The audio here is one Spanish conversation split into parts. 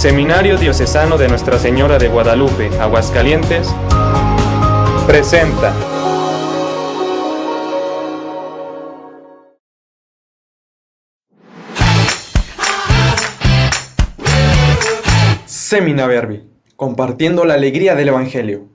Seminario Diocesano de Nuestra Señora de Guadalupe, Aguascalientes, presenta Semina Verbi, compartiendo la alegría del Evangelio.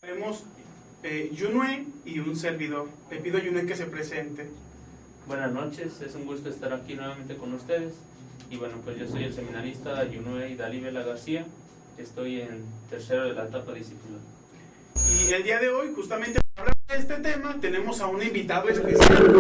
Tenemos Yunue y un servidor. Le pido a Yunue que se presente. Buenas noches, es un gusto estar aquí nuevamente con ustedes. Y bueno, pues yo soy el seminarista Yunue Dalibela García. Estoy en tercero de la etapa discipular. Y el día de hoy, justamente para hablar de este tema, tenemos a un invitado especial.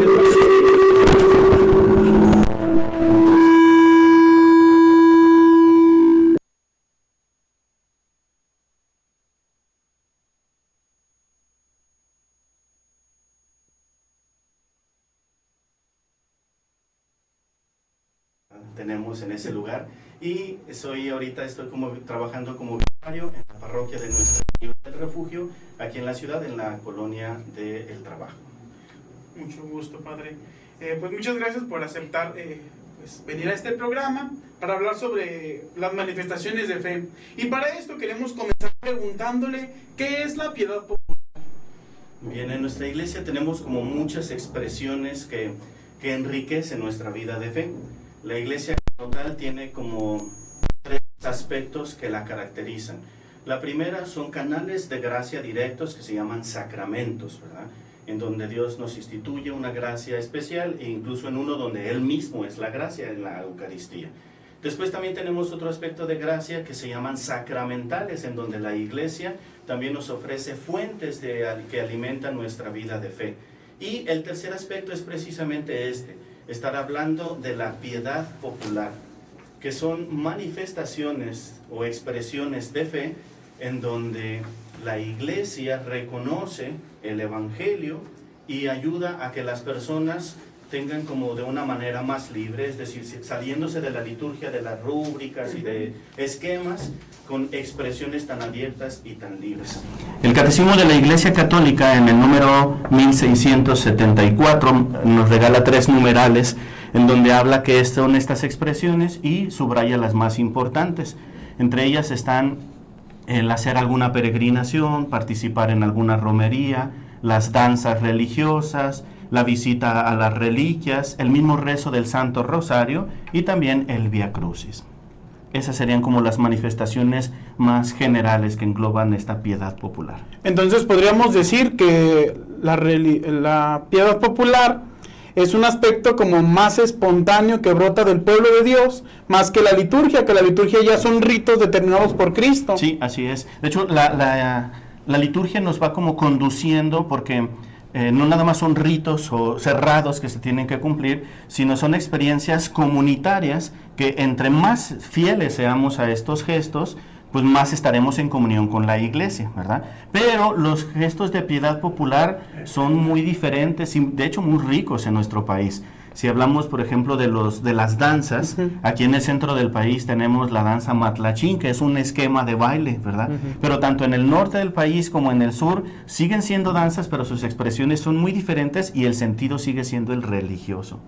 Tenemos en ese lugar y estoy trabajando como vicario en la parroquia de Nuestra Señora del Refugio aquí en la ciudad, en la colonia del Trabajo. Mucho gusto, padre. Pues muchas gracias por aceptar venir a este programa para hablar sobre las manifestaciones de fe. Y para esto queremos comenzar preguntándole ¿qué es la piedad popular? Bien, en nuestra iglesia tenemos como muchas expresiones que enriquecen nuestra vida de fe. La iglesia como tal tiene como tres aspectos que la caracterizan. La primera son canales de gracia directos que se llaman sacramentos, ¿verdad? En donde Dios nos instituye una gracia especial e incluso en uno donde Él mismo es la gracia, en la Eucaristía. Después también tenemos otro aspecto de gracia que se llaman sacramentales, en donde la iglesia también nos ofrece fuentes que alimentan nuestra vida de fe. Y el tercer aspecto es precisamente estar hablando de la piedad popular, que son manifestaciones o expresiones de fe en donde la iglesia reconoce el evangelio y ayuda a que las personas tengan como de una manera más libre, es decir, saliéndose de la liturgia, de las rúbricas y de esquemas, con expresiones tan abiertas y tan libres. El Catecismo de la Iglesia Católica, en el número 1674, nos regala 3 numerales en donde habla que son estas expresiones y subraya las más importantes. Entre ellas están el hacer alguna peregrinación, participar en alguna romería, las danzas religiosas, la visita a las reliquias, el mismo rezo del Santo Rosario y también el Vía Crucis. Esas serían como las manifestaciones más generales que engloban esta piedad popular. Entonces podríamos decir que la piedad popular es un aspecto como más espontáneo que brota del pueblo de Dios, más que la liturgia ya son ritos determinados por Cristo. Sí, así es. De hecho, la liturgia nos va como conduciendo porque no nada más son ritos o cerrados que se tienen que cumplir, sino son experiencias comunitarias que entre más fieles seamos a estos gestos, pues más estaremos en comunión con la iglesia, ¿verdad? Pero los gestos de piedad popular son muy diferentes y de hecho muy ricos en nuestro país. Si hablamos, por ejemplo, de las danzas, aquí en el centro del país tenemos la danza matlachín, que es un esquema de baile, ¿verdad? Pero tanto en el norte del país como en el sur siguen siendo danzas, pero sus expresiones son muy diferentes y el sentido sigue siendo el religioso.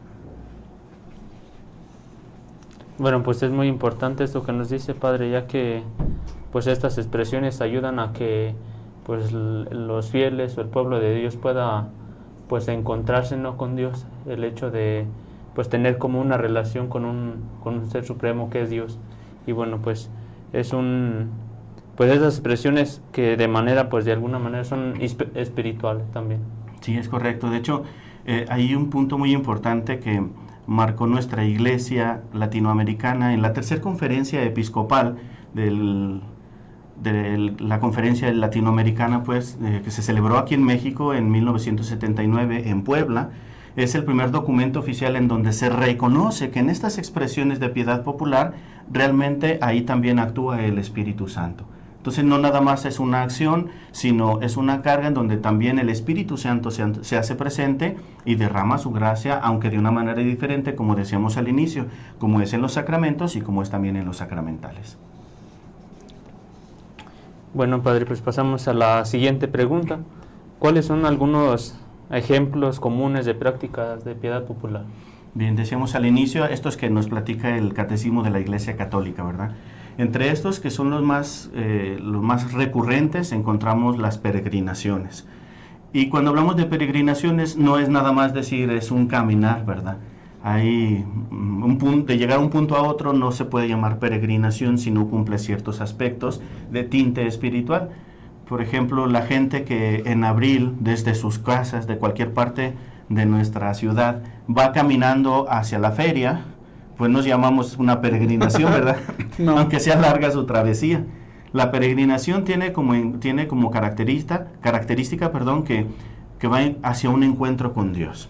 Bueno, pues es muy importante esto que nos dice, padre, ya que pues estas expresiones ayudan a que pues los fieles o el pueblo de Dios pueda pues encontrarse, ¿no?, con Dios, el hecho de pues tener como una relación con un ser supremo que es Dios. Y bueno, pues es pues esas expresiones que de manera pues de alguna manera son espirituales también. Sí, es correcto. De hecho, hay un punto muy importante que marcó nuestra iglesia latinoamericana en la tercera conferencia episcopal de la conferencia latinoamericana, pues, que se celebró aquí en México en 1979 en Puebla. Es el primer documento oficial en donde se reconoce que en estas expresiones de piedad popular realmente ahí también actúa el Espíritu Santo. Entonces no nada más es una acción, sino es una carga en donde también el Espíritu Santo se hace presente y derrama su gracia, aunque de una manera diferente, como decíamos al inicio, como es en los sacramentos y como es también en los sacramentales. Bueno, padre, pues pasamos a la siguiente pregunta. ¿Cuáles son algunos ejemplos comunes de prácticas de piedad popular? Bien, decíamos al inicio, estos que nos platica el Catecismo de la Iglesia Católica, ¿verdad? Entre estos, que son los más recurrentes, encontramos las peregrinaciones. Y cuando hablamos de peregrinaciones, no es nada más decir, es un caminar, ¿verdad? Hay de llegar a un punto a otro no se puede llamar peregrinación si no cumple ciertos aspectos de tinte espiritual. Por ejemplo, la gente que en abril, desde sus casas, de cualquier parte de nuestra ciudad, va caminando hacia la feria, pues nos llamamos una peregrinación, ¿verdad? No. Aunque sea larga su travesía. La peregrinación tiene como característica, que va hacia un encuentro con Dios.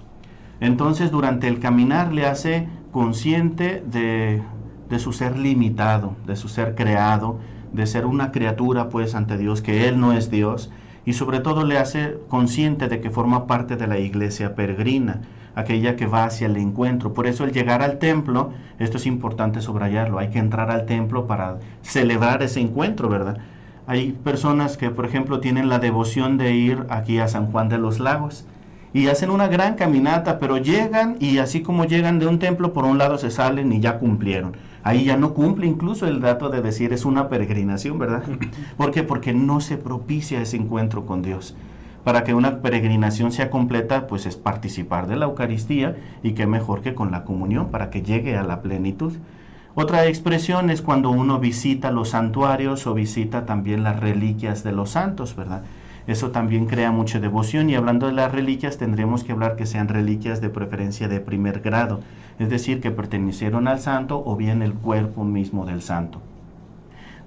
Entonces, durante el caminar le hace consciente de su ser limitado, de su ser creado, de ser una criatura, pues, ante Dios, que Él no es Dios, y sobre todo le hace consciente de que forma parte de la iglesia peregrina, aquella que va hacia el encuentro. Por eso el llegar al templo, esto es importante subrayarlo, hay que entrar al templo para celebrar ese encuentro, ¿verdad? Hay personas que, por ejemplo, tienen la devoción de ir aquí a San Juan de los Lagos y hacen una gran caminata, pero llegan y así como llegan de un templo, por un lado se salen y ya cumplieron. Ahí ya no cumple incluso el dato de decir es una peregrinación, ¿verdad? ¿Por qué? Porque no se propicia ese encuentro con Dios. Para que una peregrinación sea completa, pues es participar de la Eucaristía, y qué mejor que con la comunión para que llegue a la plenitud. Otra expresión es cuando uno visita los santuarios o visita también las reliquias de los santos, ¿verdad? Eso también crea mucha devoción, y hablando de las reliquias tendremos que hablar que sean reliquias de preferencia de primer grado, es decir, que pertenecieron al santo o bien el cuerpo mismo del santo.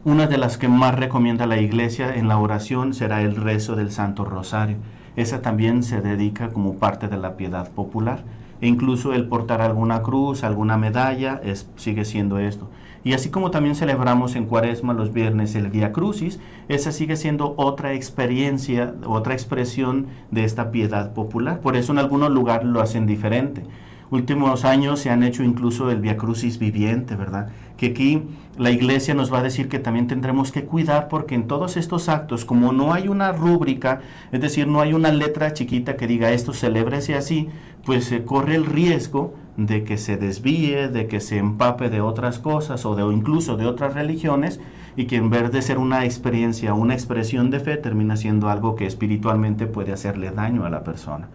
Una de las que más recomienda la Iglesia en la oración será el rezo del Santo Rosario. Esa también se dedica como parte de la piedad popular. E incluso el portar alguna cruz, alguna medalla, sigue siendo esto. Y así como también celebramos en Cuaresma los viernes el Vía Crucis, esa sigue siendo otra experiencia, otra expresión de esta piedad popular. Por eso en algunos lugares lo hacen diferente. Últimos años se han hecho incluso el Vía Crucis viviente, ¿verdad? Que aquí la Iglesia nos va a decir que también tendremos que cuidar, porque en todos estos actos, como no hay una rúbrica, es decir, no hay una letra chiquita que diga esto celébrese así, pues se corre el riesgo de que se desvíe, de que se empape de otras cosas o incluso de otras religiones, y que en vez de ser una experiencia, una expresión de fe, termina siendo algo que espiritualmente puede hacerle daño a la persona.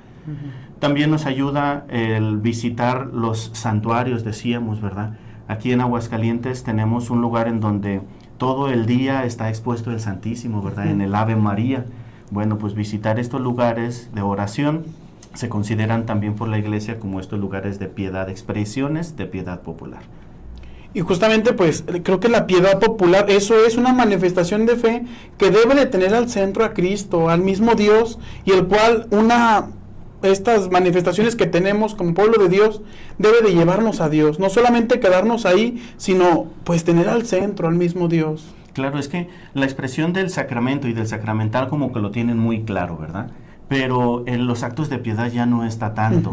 También nos ayuda el visitar los santuarios, decíamos, ¿verdad? Aquí en Aguascalientes tenemos un lugar en donde todo el día está expuesto el Santísimo, ¿verdad? En el Ave María. Bueno, pues visitar estos lugares de oración se consideran también por la Iglesia como estos lugares de piedad, expresiones de piedad popular. Y justamente pues creo que la piedad popular, eso es una manifestación de fe que debe de tener al centro a Cristo, al mismo Dios, y el cual estas manifestaciones que tenemos como pueblo de Dios debe de llevarnos a Dios, no solamente quedarnos ahí, sino pues tener al centro al mismo Dios. Claro, es que la expresión del sacramento y del sacramental como que lo tienen muy claro, ¿verdad? Pero en los actos de piedad ya no está tanto.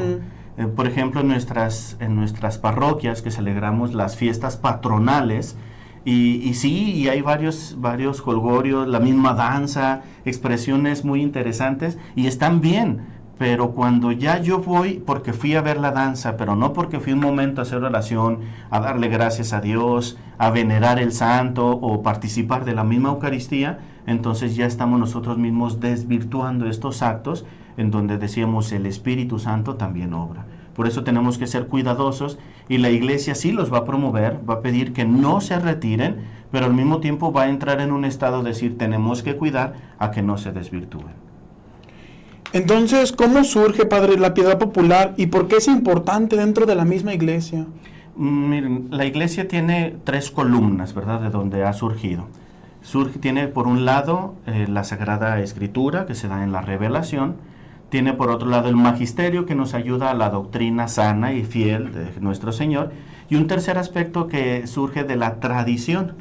Por ejemplo, en nuestras parroquias que celebramos las fiestas patronales, y sí, y hay varios jolgorios, la misma danza, expresiones muy interesantes, y están bien. Pero cuando ya yo voy porque fui a ver la danza, pero no porque fui un momento a hacer oración, a darle gracias a Dios, a venerar el santo o participar de la misma Eucaristía, entonces ya estamos nosotros mismos desvirtuando estos actos en donde decíamos el Espíritu Santo también obra. Por eso tenemos que ser cuidadosos, y la Iglesia sí los va a promover, va a pedir que no se retiren, pero al mismo tiempo va a entrar en un estado de decir tenemos que cuidar a que no se desvirtúen. Entonces, ¿cómo surge, padre, la piedad popular y por qué es importante dentro de la misma Iglesia? Miren, la Iglesia tiene 3 columnas, ¿verdad?, de donde ha surgido. Tiene por un lado la Sagrada Escritura, que se da en la Revelación. tiene por otro lado el magisterio, que nos ayuda a la doctrina sana y fiel de nuestro Señor, y un tercer aspecto que surge de la tradición.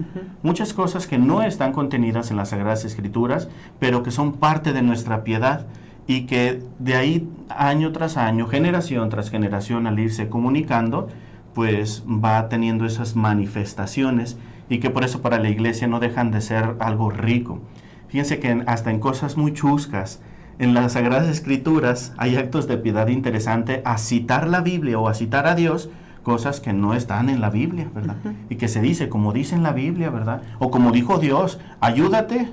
Muchas cosas que no están contenidas en las Sagradas Escrituras, pero que son parte de nuestra piedad, y que de ahí año tras año, generación tras generación, al irse comunicando, pues va teniendo esas manifestaciones, y que por eso para la Iglesia no dejan de ser algo rico. Fíjense que hasta en cosas muy chuscas, en las Sagradas Escrituras hay actos de piedad interesante a citar la Biblia o a citar a Dios, cosas que no están en la Biblia, ¿verdad? Y que se dice, como dice en la Biblia, ¿verdad? O como dijo Dios, ayúdate,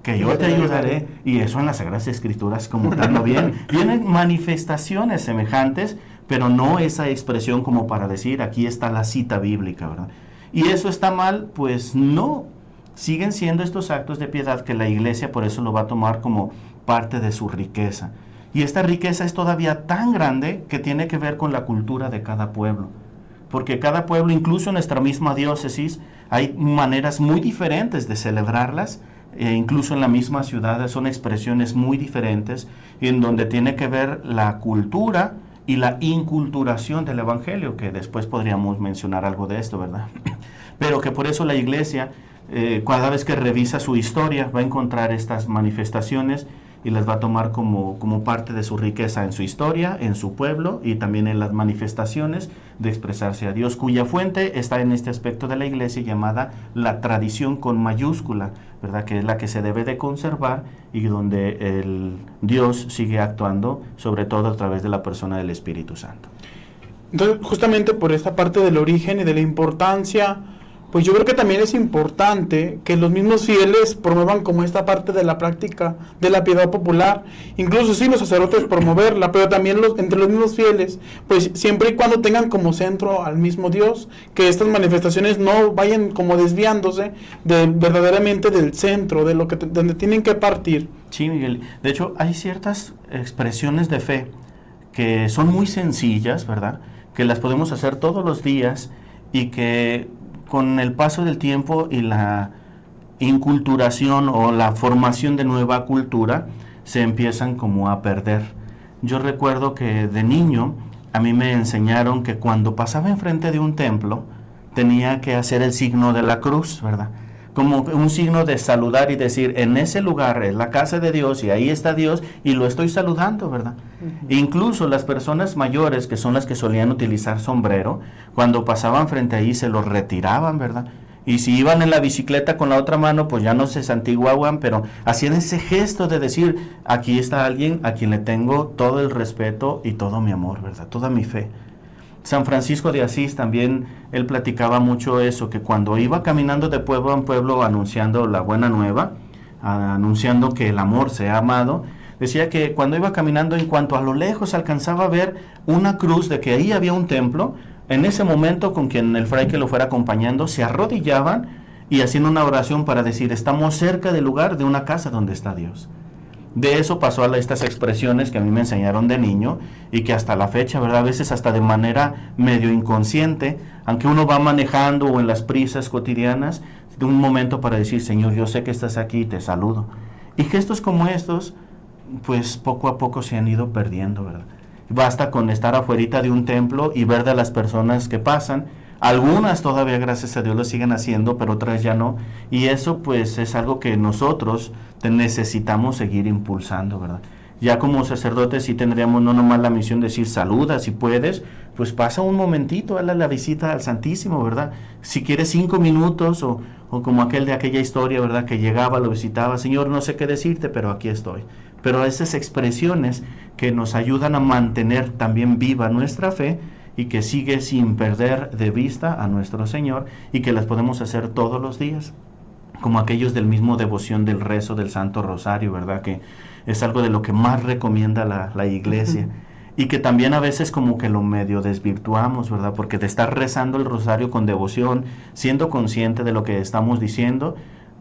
que yo te ayudaré. Y eso en las Sagradas Escrituras como tal no viene. Vienen manifestaciones semejantes, pero no esa expresión como para decir, aquí está la cita bíblica, ¿verdad? ¿Y eso está mal? Pues no. Siguen siendo estos actos de piedad que la Iglesia por eso lo va a tomar como parte de su riqueza. Y esta riqueza es todavía tan grande que tiene que ver con la cultura de cada pueblo. Porque cada pueblo, incluso en nuestra misma diócesis, hay maneras muy diferentes de celebrarlas. Incluso en la misma ciudad son expresiones muy diferentes, en donde tiene que ver la cultura y la inculturación del Evangelio, que después podríamos mencionar algo de esto, ¿verdad? Pero que por eso la Iglesia, cada vez que revisa su historia, va a encontrar estas manifestaciones y las va a tomar como parte de su riqueza en su historia, en su pueblo y también en las manifestaciones de expresarse a Dios, cuya fuente está en este aspecto de la Iglesia llamada la tradición con mayúscula, ¿verdad? Que es la que se debe de conservar y donde el Dios sigue actuando, sobre todo a través de la persona del Espíritu Santo. Entonces, justamente por esta parte del origen y de la importancia, pues yo creo que también es importante que los mismos fieles promuevan como esta parte de la práctica de la piedad popular, incluso sí los sacerdotes promoverla, pero también entre los mismos fieles, pues siempre y cuando tengan como centro al mismo Dios, que estas manifestaciones no vayan como desviándose verdaderamente del centro, de donde tienen que partir. Sí, Miguel. De hecho, hay ciertas expresiones de fe que son muy sencillas, ¿verdad? Que las podemos hacer todos los días y que con el paso del tiempo y la inculturación o la formación de nueva cultura se empiezan como a perder. Yo recuerdo que de niño a mí me enseñaron que cuando pasaba enfrente de un templo tenía que hacer el signo de la cruz, ¿verdad? Como un signo de saludar y decir, en ese lugar es la casa de Dios y ahí está Dios y lo estoy saludando, ¿verdad? Incluso las personas mayores, que son las que solían utilizar sombrero, cuando pasaban frente ahí se los retiraban, ¿verdad? Y si iban en la bicicleta con la otra mano, pues ya no se santiguaban, pero hacían ese gesto de decir, aquí está alguien a quien le tengo todo el respeto y todo mi amor, ¿verdad? Toda mi fe. San Francisco de Asís también, él platicaba mucho eso, que cuando iba caminando de pueblo en pueblo anunciando la buena nueva, anunciando que el amor se ha amado, decía que cuando iba caminando, en cuanto a lo lejos alcanzaba a ver una cruz de que ahí había un templo, en ese momento con quien el fraile lo fuera acompañando, se arrodillaban y hacían una oración para decir, estamos cerca del lugar de una casa donde está Dios. De eso pasó a estas expresiones que a mí me enseñaron de niño y que hasta la fecha, ¿verdad? A veces hasta de manera medio inconsciente, aunque uno va manejando o en las prisas cotidianas, de un momento para decir, Señor, yo sé que estás aquí y te saludo. Y gestos como estos, pues poco a poco se han ido perdiendo, ¿verdad? Basta con estar afuerita de un templo y ver de las personas que pasan. Algunas todavía, gracias a Dios, lo siguen haciendo, pero otras ya no. Y eso pues es algo que nosotros necesitamos seguir impulsando, ¿verdad? Ya como sacerdotes sí tendríamos no nomás la misión de decir saluda si puedes, pues pasa un momentito, hazle la visita al Santísimo, ¿verdad? Si quieres 5 minutos o como aquel de aquella historia, ¿verdad? Que llegaba, lo visitaba, Señor, no sé qué decirte, pero aquí estoy. Pero esas expresiones que nos ayudan a mantener también viva nuestra fe y que sigue sin perder de vista a nuestro Señor y que las podemos hacer todos los días, como aquellos del mismo devoción del rezo del Santo Rosario, ¿verdad? Que es algo de lo que más recomienda la Iglesia. Y que también a veces como que lo medio desvirtuamos, ¿verdad? Porque de estar rezando el rosario con devoción, siendo consciente de lo que estamos diciendo,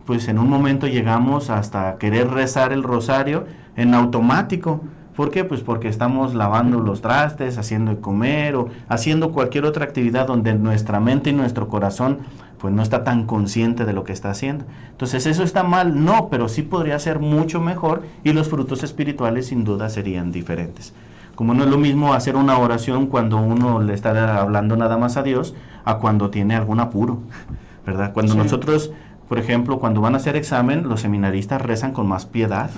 pues en un momento llegamos hasta querer rezar el rosario en automático, ¿Por qué? Pues porque estamos lavando los trastes, haciendo de comer o haciendo cualquier otra actividad donde nuestra mente y nuestro corazón pues no está tan consciente de lo que está haciendo. Entonces, ¿eso está mal? No, pero sí podría ser mucho mejor y los frutos espirituales sin duda serían diferentes. Como no es lo mismo hacer una oración cuando uno le está hablando nada más a Dios a cuando tiene algún apuro, ¿verdad? Cuando nosotros, por ejemplo, cuando van a hacer examen, los seminaristas rezan con más piedad.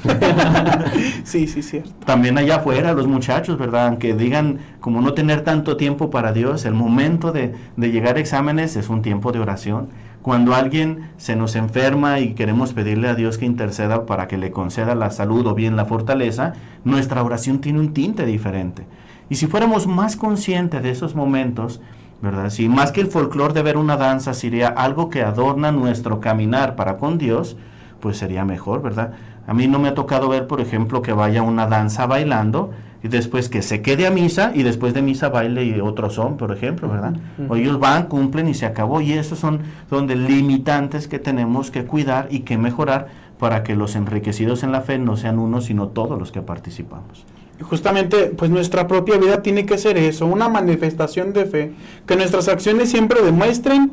Sí, cierto. También allá afuera, los muchachos, ¿verdad? Aunque digan, como no tener tanto tiempo para Dios, el momento de llegar a exámenes es un tiempo de oración. Cuando alguien se nos enferma y queremos pedirle a Dios que interceda para que le conceda la salud o bien la fortaleza, nuestra oración tiene un tinte diferente. Y si fuéramos más conscientes de esos momentos, ¿verdad? Si más que el folclore de ver una danza sería algo que adorna nuestro caminar para con Dios, pues sería mejor, ¿verdad? A mí no me ha tocado ver, por ejemplo, que vaya una danza bailando y después que se quede a misa y después de misa baile y otro son, por ejemplo, ¿verdad? O ellos van, cumplen y se acabó. Y esos son de limitantes que tenemos que cuidar y que mejorar para que los enriquecidos en la fe no sean unos, sino todos los que participamos. Justamente, pues nuestra propia vida tiene que ser eso, una manifestación de fe, que nuestras acciones siempre demuestren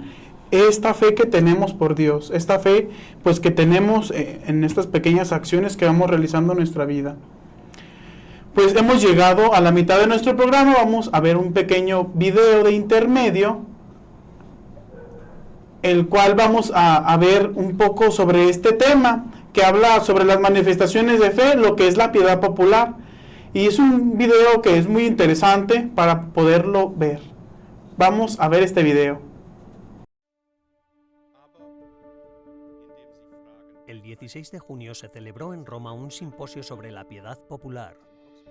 esta fe que tenemos por Dios, esta fe pues que tenemos en estas pequeñas acciones que vamos realizando en nuestra vida. Pues hemos llegado a la mitad de nuestro programa, vamos a ver un pequeño video de intermedio, el cual vamos a ver un poco sobre este tema, que habla sobre las manifestaciones de fe, lo que es la piedad popular. Y es un video que es muy interesante para poderlo ver. Vamos a ver este video. El 16 de junio se celebró en Roma un simposio sobre la piedad popular.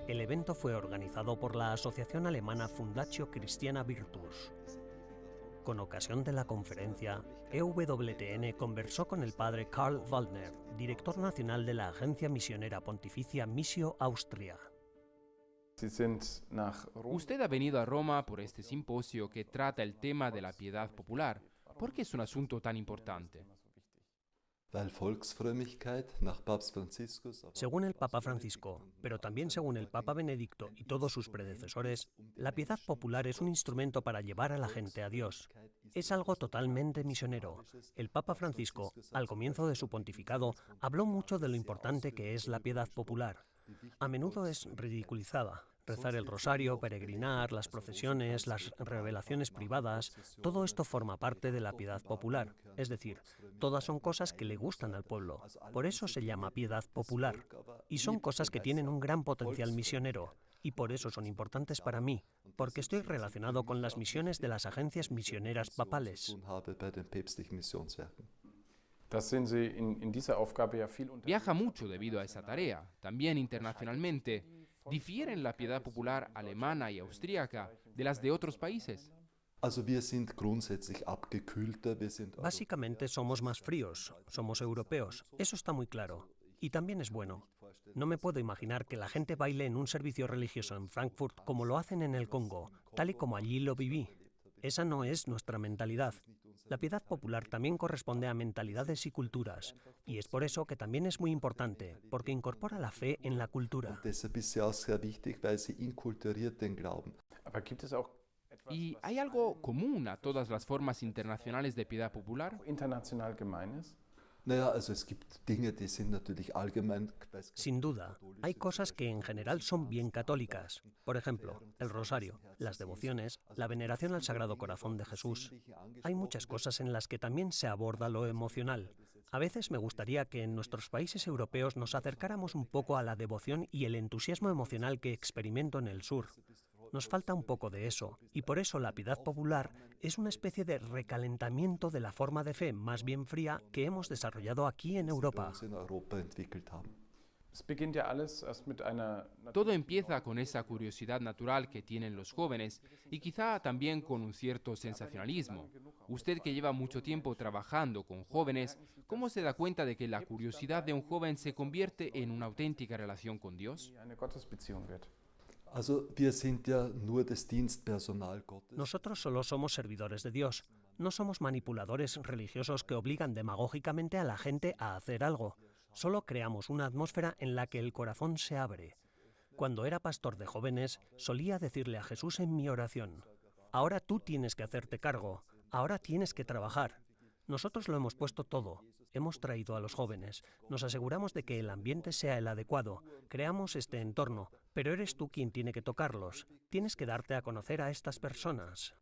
El evento fue organizado por la asociación alemana Fundatio Christiana Virtus. Con ocasión de la conferencia, EWTN conversó con el padre Karl Waldner, director nacional de la Agencia Misionera Pontificia Missio Austria. Usted ha venido a Roma por este simposio que trata el tema de la piedad popular. ¿Por qué es un asunto tan importante? Según el Papa Francisco, pero también según el Papa Benedicto y todos sus predecesores, la piedad popular es un instrumento para llevar a la gente a Dios. Es algo totalmente misionero. El Papa Francisco, al comienzo de su pontificado, habló mucho de lo importante que es la piedad popular. A menudo es ridiculizada. Rezar el rosario, peregrinar, las procesiones, las revelaciones privadas, todo esto forma parte de la piedad popular. Es decir, todas son cosas que le gustan al pueblo. Por eso se llama piedad popular. Y son cosas que tienen un gran potencial misionero. Y por eso son importantes para mí, porque estoy relacionado con las misiones de las agencias misioneras papales. Viaja mucho debido a esa tarea, también internacionalmente. ¿Difieren la piedad popular alemana y austríaca de las de otros países? Básicamente somos más fríos, somos europeos, eso está muy claro. Y también es bueno. No me puedo imaginar que la gente baile en un servicio religioso en Frankfurt como lo hacen en el Congo, tal y como allí lo viví. Esa no es nuestra mentalidad. La piedad popular también corresponde a mentalidades y culturas, y es por eso que también es muy importante, porque incorpora la fe en la cultura. ¿Y hay algo común a todas las formas internacionales de piedad popular? Sin duda, hay cosas que en general son bien católicas. Por ejemplo, el rosario, las devociones, la veneración al Sagrado Corazón de Jesús. Hay muchas cosas en las que también se aborda lo emocional. A veces me gustaría que en nuestros países europeos nos acercáramos un poco a la devoción y el entusiasmo emocional que experimento en el sur. Nos falta un poco de eso, y por eso la piedad popular es una especie de recalentamiento de la forma de fe más bien fría que hemos desarrollado aquí en Europa. Todo empieza con esa curiosidad natural que tienen los jóvenes y quizá también con un cierto sensacionalismo. Usted que lleva mucho tiempo trabajando con jóvenes, ¿cómo se da cuenta de que la curiosidad de un joven se convierte en una auténtica relación con Dios? Nosotros solo somos servidores de Dios, no somos manipuladores religiosos que obligan demagógicamente a la gente a hacer algo. Solo creamos una atmósfera en la que el corazón se abre. Cuando era pastor de jóvenes, solía decirle a Jesús en mi oración: ahora tú tienes que hacerte cargo, ahora tienes que trabajar. Nosotros lo hemos puesto todo, hemos traído a los jóvenes, nos aseguramos de que el ambiente sea el adecuado, creamos este entorno, pero eres tú quien tiene que tocarlos, tienes que darte a conocer a estas personas.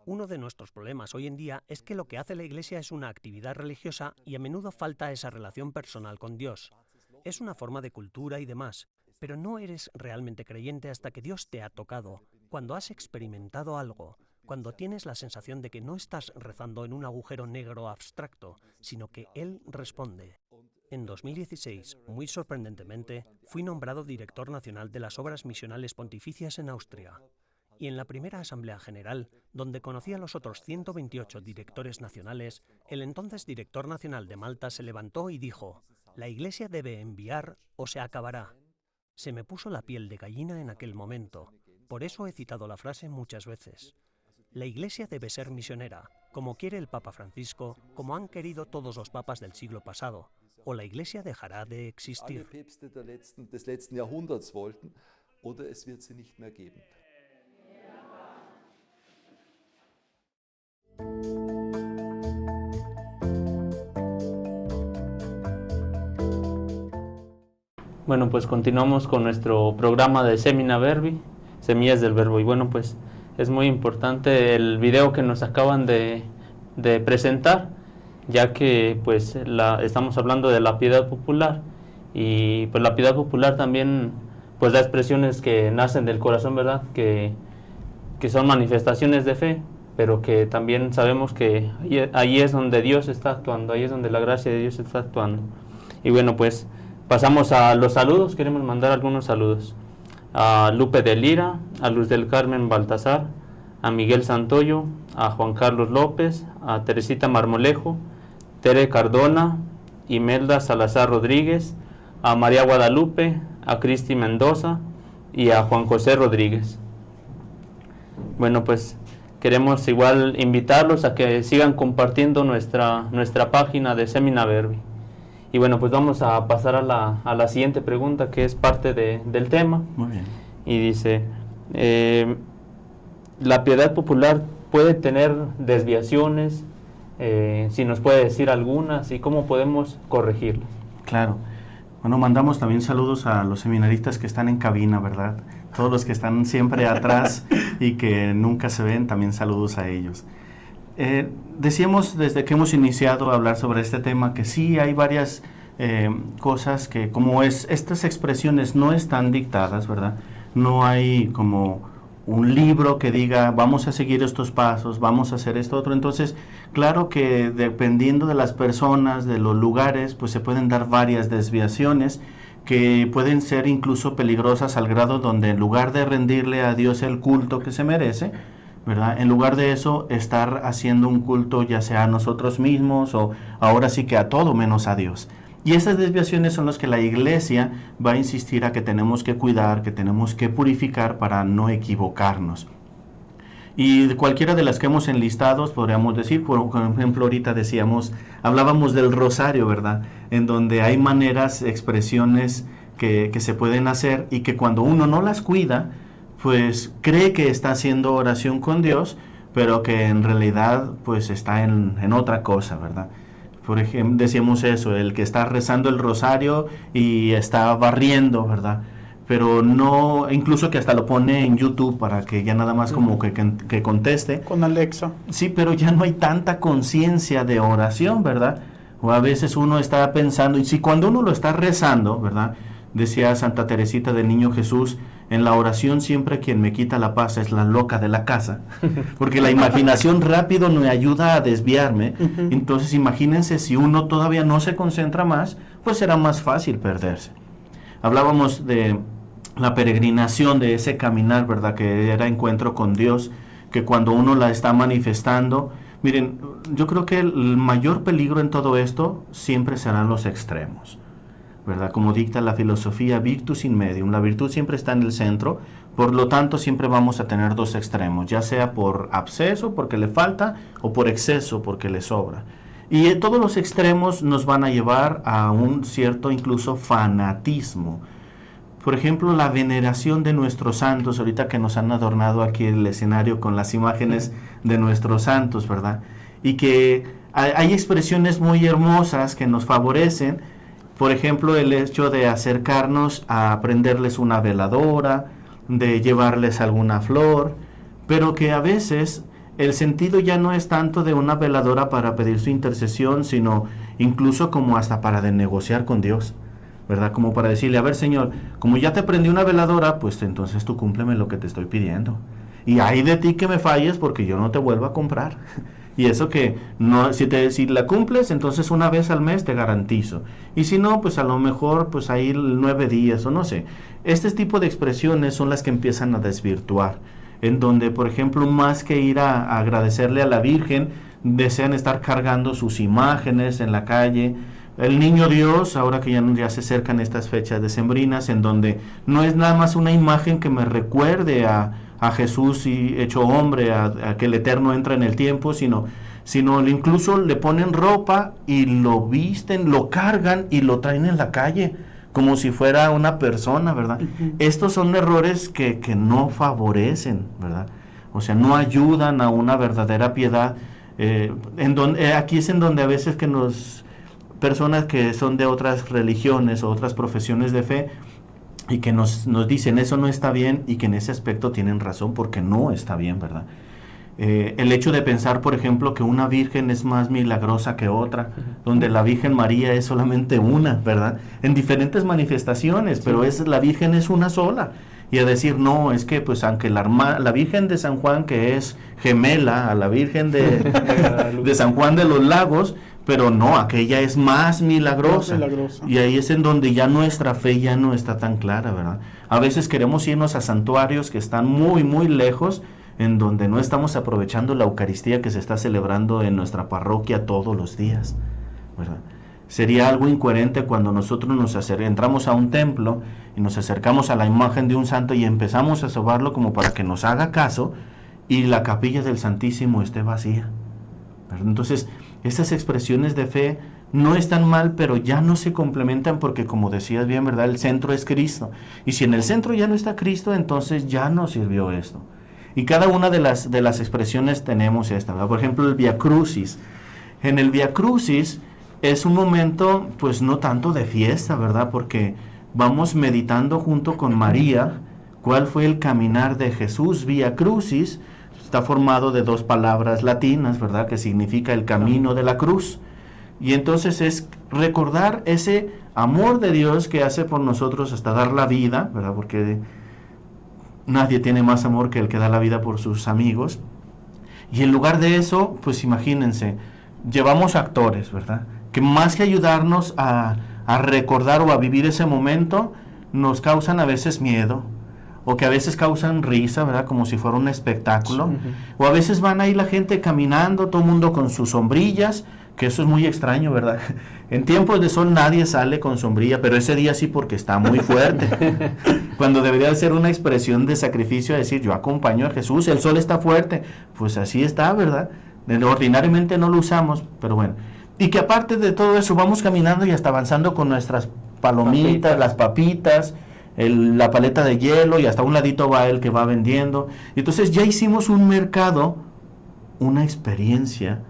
Uno de nuestros problemas hoy en día es que lo que hace la Iglesia es una actividad religiosa y a menudo falta esa relación personal con Dios. Es una forma de cultura y demás, pero no eres realmente creyente hasta que Dios te ha tocado, cuando has experimentado algo, cuando tienes la sensación de que no estás rezando en un agujero negro abstracto, sino que Él responde. En 2016, muy sorprendentemente, fui nombrado director nacional de las Obras Misionales Pontificias en Austria. Y en la primera Asamblea General, donde conocí a los otros 128 directores nacionales, el entonces director nacional de Malta se levantó y dijo: «La Iglesia debe enviar o se acabará». Se me puso la piel de gallina en aquel momento. Por eso he citado la frase muchas veces. La Iglesia debe ser misionera, como quiere el Papa Francisco, como han querido todos los papas del siglo pasado, o la Iglesia dejará de existir. Bueno, pues continuamos con nuestro programa de Semina Verbi, Semillas del Verbo. Y bueno, pues es muy importante el video que nos acaban de presentar, ya que pues estamos hablando de la piedad popular. Y pues la piedad popular también pues da expresiones que nacen del corazón, ¿verdad? Que son manifestaciones de fe, pero que también sabemos que ahí es donde Dios está actuando, ahí es donde la gracia de Dios está actuando. Y bueno, pues pasamos a los saludos. Queremos mandar algunos saludos a Lupe de Lira, a Luz del Carmen Baltasar, a Miguel Santoyo, a Juan Carlos López, a Teresita Marmolejo, Tere Cardona, Imelda Salazar Rodríguez, a María Guadalupe, a Cristi Mendoza y a Juan José Rodríguez. Bueno, pues queremos igual invitarlos a que sigan compartiendo nuestra página de Semina Verbi. Y bueno, pues vamos a pasar a la siguiente pregunta, que es parte del tema. Muy bien. Y dice, ¿la piedad popular puede tener desviaciones? Si nos puede decir algunas, y cómo podemos corregirlas. Claro. Bueno, mandamos también saludos a los seminaristas que están en cabina, ¿verdad? Todos los que están siempre atrás y que nunca se ven, también saludos a ellos. Decíamos desde que hemos iniciado a hablar sobre este tema que sí hay varias cosas que estas expresiones no están dictadas, ¿verdad? No hay como un libro que diga vamos a seguir estos pasos, vamos a hacer esto otro. Entonces, claro que dependiendo de las personas, de los lugares, pues se pueden dar varias desviaciones que pueden ser incluso peligrosas al grado donde en lugar de rendirle a Dios el culto que se merece, ¿verdad? En lugar de eso, estar haciendo un culto ya sea a nosotros mismos o ahora sí que a todo menos a Dios. Y esas desviaciones son las que la Iglesia va a insistir a que tenemos que cuidar, que tenemos que purificar para no equivocarnos. Y de cualquiera de las que hemos enlistado, podríamos decir, por ejemplo, ahorita hablábamos del rosario, ¿verdad? En donde hay maneras, expresiones que se pueden hacer y que cuando uno no las cuida, pues cree que está haciendo oración con Dios, pero que en realidad pues está en otra cosa, ¿verdad? Por ejemplo, decíamos eso, el que está rezando el rosario y está barriendo, ¿verdad? Pero no, incluso que hasta lo pone en YouTube para que ya nada más como que conteste. Con Alexa. Sí, pero ya no hay tanta conciencia de oración, ¿verdad? O a veces uno está pensando, y si cuando uno lo está rezando, ¿verdad? Decía Santa Teresita del Niño Jesús, en la oración siempre quien me quita la paz es la loca de la casa, porque la imaginación rápido me ayuda a desviarme. Entonces imagínense, si uno todavía no se concentra más, pues será más fácil perderse. Hablábamos de la peregrinación, de ese caminar, ¿verdad? Que era encuentro con Dios, que cuando uno la está manifestando, miren, yo creo que el mayor peligro en todo esto siempre serán los extremos, ¿verdad? Como dicta la filosofía, virtus in medium, la virtud siempre está en el centro, por lo tanto siempre vamos a tener dos extremos, ya sea por absceso, porque le falta, o por exceso, porque le sobra. Y todos los extremos nos van a llevar a un cierto incluso fanatismo. Por ejemplo, la veneración de nuestros santos, ahorita que nos han adornado aquí el escenario con las imágenes de nuestros santos, ¿verdad? Y que hay expresiones muy hermosas que nos favorecen. Por ejemplo, el hecho de acercarnos a prenderles una veladora, de llevarles alguna flor, pero que a veces el sentido ya no es tanto de una veladora para pedir su intercesión, sino incluso como hasta para de negociar con Dios, ¿verdad? Como para decirle, a ver, Señor, como ya te prendí una veladora, pues entonces tú cúmpleme lo que te estoy pidiendo. Y hay de ti que me falles porque yo no te vuelvo a comprar. Y eso que, no, si la cumples, entonces una vez al mes te garantizo. Y si no, pues a lo mejor, pues ahí 9 días o no sé. Este tipo de expresiones son las que empiezan a desvirtuar. En donde, por ejemplo, más que ir a agradecerle a la Virgen, desean estar cargando sus imágenes en la calle. El Niño Dios, ahora que ya se acercan estas fechas decembrinas, en donde no es nada más una imagen que me recuerde a Jesús y hecho hombre, a que el Eterno entra en el tiempo, sino incluso le ponen ropa y lo visten, lo cargan y lo traen en la calle, como si fuera una persona, ¿verdad? Uh-huh. Estos son errores que no favorecen, ¿verdad? O sea, no ayudan a una verdadera piedad. Aquí es en donde a veces que personas que son de otras religiones o otras profesiones de fe, y que nos dicen eso no está bien, y que en ese aspecto tienen razón porque no está bien, ¿verdad? El hecho de pensar, por ejemplo, que una virgen es más milagrosa que otra, donde la Virgen María es solamente una, ¿verdad? En diferentes manifestaciones, pero la Virgen es una sola. Y a decir, no, es que pues aunque la Virgen de San Juan, que es gemela a la Virgen de San Juan de los Lagos, pero no, aquella es más milagrosa. Y ahí es en donde ya nuestra fe ya no está tan clara, ¿verdad? A veces queremos irnos a santuarios que están muy, muy lejos, en donde no estamos aprovechando la Eucaristía que se está celebrando en nuestra parroquia todos los días, ¿verdad? Sería algo incoherente cuando nosotros entramos a un templo y nos acercamos a la imagen de un santo y empezamos a sobarlo como para que nos haga caso, y la capilla del Santísimo esté vacía, ¿verdad? Entonces, estas expresiones de fe no están mal, pero ya no se complementan porque, como decías bien, ¿verdad? El centro es Cristo. Y si en el centro ya no está Cristo, entonces ya no sirvió esto. Y cada una de las expresiones tenemos esta, ¿verdad? Por ejemplo, el Via Crucis. En el Via Crucis es un momento, pues no tanto de fiesta, ¿verdad? Porque vamos meditando junto con María cuál fue el caminar de Jesús. Via Crucis está formado de 2 palabras latinas, ¿verdad? Que significa el camino de la cruz. Y entonces es recordar ese amor de Dios que hace por nosotros hasta dar la vida, ¿verdad? Porque nadie tiene más amor que el que da la vida por sus amigos. Y en lugar de eso, pues imagínense, llevamos actores, ¿verdad? Que más que ayudarnos a recordar o a vivir ese momento, nos causan a veces miedo, o que a veces causan risa, ¿verdad? Como si fuera un espectáculo. Uh-huh. O a veces van ahí la gente caminando, todo el mundo con sus sombrillas, que eso es muy extraño, ¿verdad? En tiempos de sol nadie sale con sombrilla, pero ese día sí porque está muy fuerte. Cuando debería ser una expresión de sacrificio, decir, yo acompaño a Jesús, el sol está fuerte. Pues así está, ¿verdad? Ordinariamente no lo usamos, pero bueno. Y que aparte de todo eso, vamos caminando y hasta avanzando con nuestras palomitas, las papitas, la paleta de hielo, y hasta un ladito va el que va vendiendo. Y entonces ya hicimos un mercado, una experiencia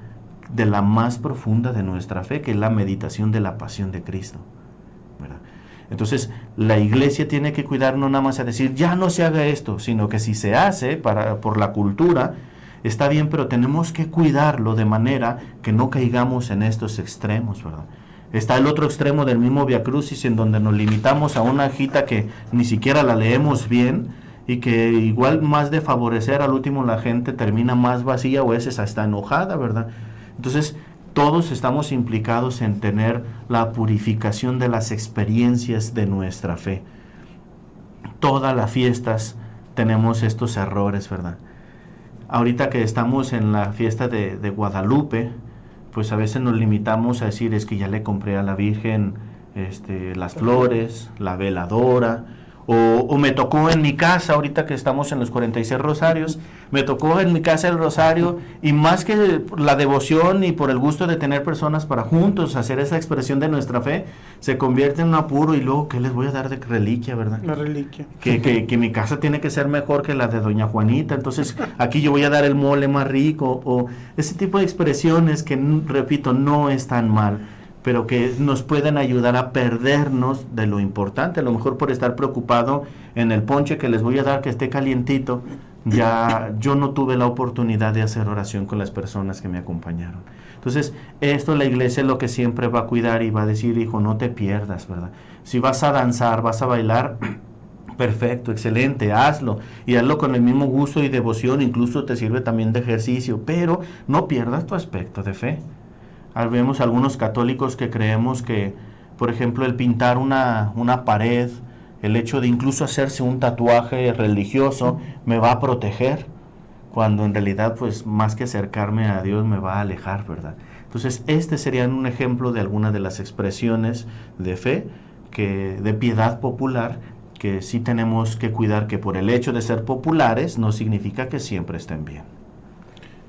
de la más profunda de nuestra fe, que es la meditación de la pasión de Cristo, ¿verdad? Entonces la iglesia tiene que cuidar no nada más a decir, ya no se haga esto, sino que si se hace por la cultura, está bien, pero tenemos que cuidarlo de manera que no caigamos en estos extremos, ¿verdad? Está el otro extremo del mismo Via Crucis, en donde nos limitamos a una hojita que ni siquiera la leemos bien, y que igual más de favorecer, al último la gente termina más vacía o a veces hasta enojada, ¿verdad? Entonces, todos estamos implicados en tener la purificación de las experiencias de nuestra fe. Todas las fiestas tenemos estos errores, ¿verdad? Ahorita que estamos en la fiesta de Guadalupe, pues a veces nos limitamos a decir, es que ya le compré a la Virgen las flores, la veladora, o me tocó en mi casa, ahorita que estamos en los 46 rosarios, Me tocó en mi casa el rosario, y más que la devoción y por el gusto de tener personas para juntos hacer esa expresión de nuestra fe, se convierte en un apuro. Y luego, ¿qué les voy a dar de reliquia, verdad? La reliquia. Que mi casa tiene que ser mejor que la de doña Juanita, entonces aquí yo voy a dar el mole más rico, o ese tipo de expresiones que, repito, no están mal, pero que nos pueden ayudar a perdernos de lo importante. A lo mejor por estar preocupado en el ponche que les voy a dar que esté calientito, ya yo no tuve la oportunidad de hacer oración con las personas que me acompañaron. Entonces, esto la iglesia es lo que siempre va a cuidar y va a decir, hijo, no te pierdas, ¿verdad? Si vas a danzar, vas a bailar, perfecto, excelente, hazlo, y hazlo con el mismo gusto y devoción, incluso te sirve también de ejercicio, pero no pierdas tu aspecto de fe. Vemos algunos católicos que creemos que, por ejemplo, el pintar una pared, el hecho de incluso hacerse un tatuaje religioso me va a proteger, cuando en realidad, pues, más que acercarme a Dios me va a alejar, ¿verdad? Entonces, este sería un ejemplo de algunas de las expresiones de fe, de piedad popular, que sí tenemos que cuidar, que por el hecho de ser populares no significa que siempre estén bien.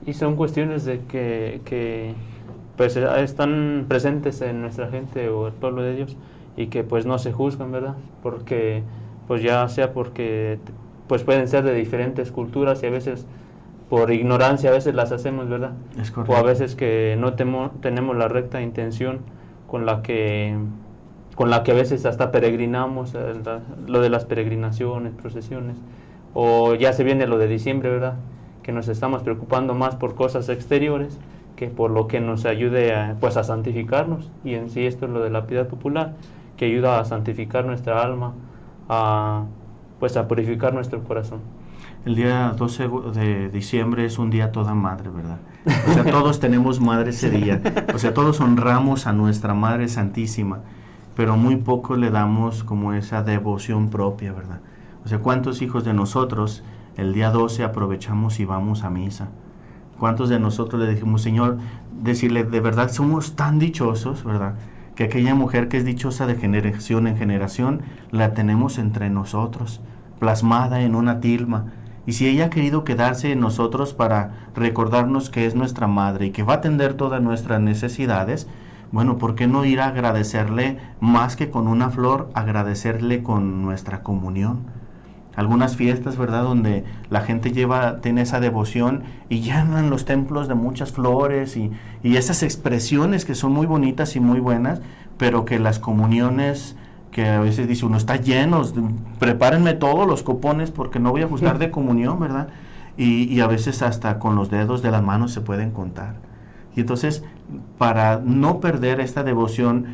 Y son cuestiones de que pues están presentes en nuestra gente o el pueblo de Dios, y que pues no se juzgan, ¿verdad? Porque pues ya sea porque pues pueden ser de diferentes culturas, y a veces por ignorancia a veces las hacemos, ¿verdad? Es correcto. O a veces que no tenemos la recta intención con la que a veces hasta peregrinamos, lo de las peregrinaciones, procesiones, o ya se viene lo de diciembre, ¿verdad? Que nos estamos preocupando más por cosas exteriores que por lo que nos ayude a santificarnos. Y en sí esto es lo de la piedad popular, que ayuda a santificar nuestra alma, a purificar nuestro corazón. El día 12 de diciembre es un día toda madre, ¿verdad? O sea, todos tenemos madre ese día. O sea, todos honramos a nuestra Madre Santísima, pero muy poco le damos como esa devoción propia, ¿verdad? O sea, ¿cuántos hijos de nosotros el día 12 aprovechamos y vamos a misa? ¿Cuántos de nosotros le dijimos, Señor, decirle, de verdad somos tan dichosos, ¿verdad? Que aquella mujer que es dichosa de generación en generación, la tenemos entre nosotros, plasmada en una tilma. Y si ella ha querido quedarse en nosotros para recordarnos que es nuestra madre y que va a atender todas nuestras necesidades, bueno, ¿por qué no ir a agradecerle más que con una flor, agradecerle con nuestra comunión? Algunas fiestas, ¿verdad?, donde la gente tiene esa devoción y llenan los templos de muchas flores y esas expresiones que son muy bonitas y muy buenas, pero que las comuniones, que a veces dice uno, está llenos, prepárenme todos los cupones porque no voy a gustar de comunión, ¿verdad? Y a veces hasta con los dedos de las manos se pueden contar. Y entonces, para no perder esta devoción,